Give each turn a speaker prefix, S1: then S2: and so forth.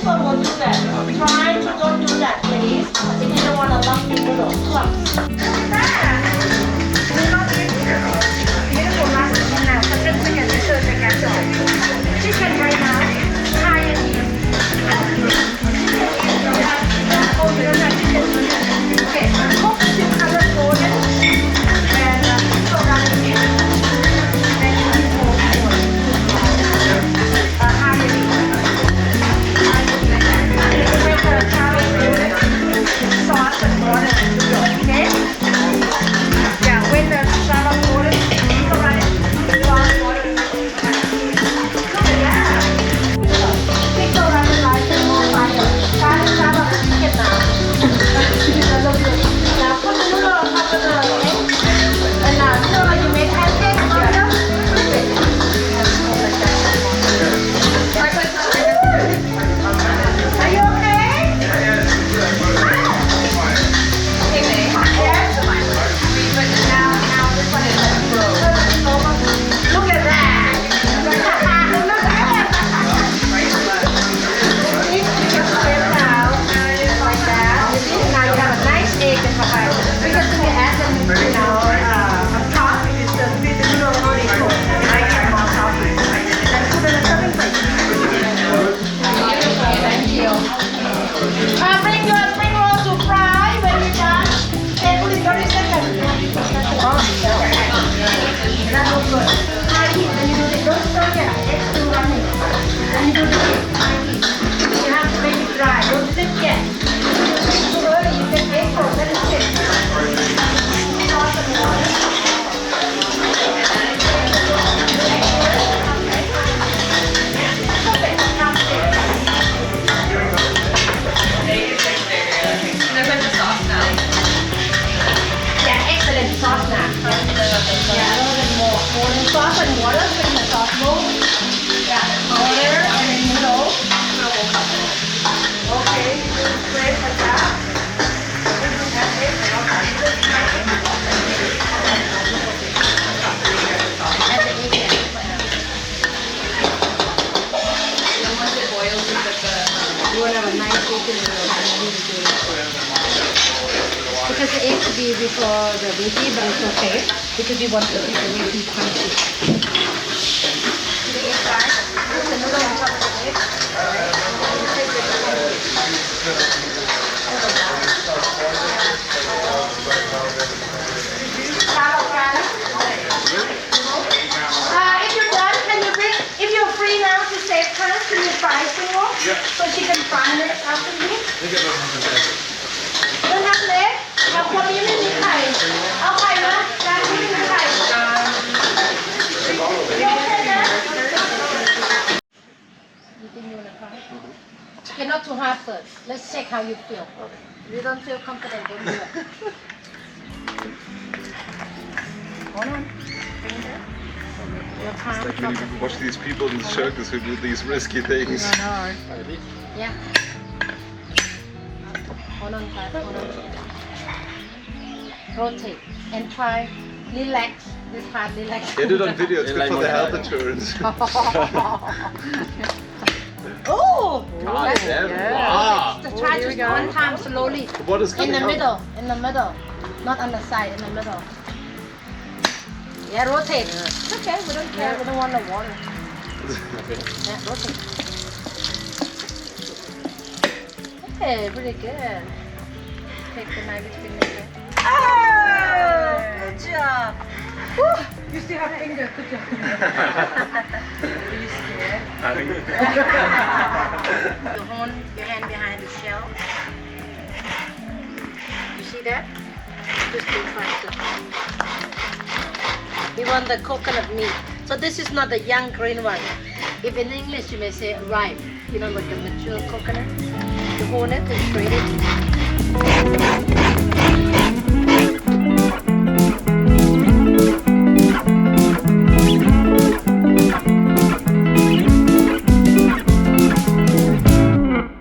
S1: people will do that. Try to don't do that, please. If you don't want a lumpy noodle clumps. Chicken right now, Thai and beef. Oh, you don't have chicken. Okay, cook till color golden and throw down the meat. Then you need more. Thai and beef. With the curry sauce and water, okay? Yeah, when the salad golden, throw down the sauce, water. Because the egg to be before the veggie, but it's okay because we want to keep the veggie crunchy. The egg right, put the noodle on top of the egg. If you're done, can you bring? If you're free now to save time, can you fry single? Yeah. So she can fry it after you. Don't have leg? เอาคนนี้ไม่มีไข่เอาไข่มาจานนี้ไม่มีไข่โอเคนะ Okay, not too hard first. Let's check how you feel. If you don't feel confident, don't do it. Hold on.
S2: It's like when you watch these people in circus who do these risky things.
S1: Yeah. Hold on, hold on. Rotate and try relax. This part relax.
S2: Get it on video, it's good for the health insurance.
S1: Oh!
S2: God damn.
S1: Wow. Try just one time slowly.
S2: What is
S1: in
S2: coming
S1: the
S2: out?
S1: middle, not on the side, in the middle. Yeah, rotate. It's okay, we don't care, we don't want the water. Yeah, rotate. Okay, pretty good. Take the knife between the two. Oh, good job. Woo. You still have finger, good job. Are you scared? You hold your hand behind the shell. You see that? Just do faster. We want the coconut meat. So this is not the young green one. If in English you may say ripe, you know, like the mature coconut. You hold it and grate it.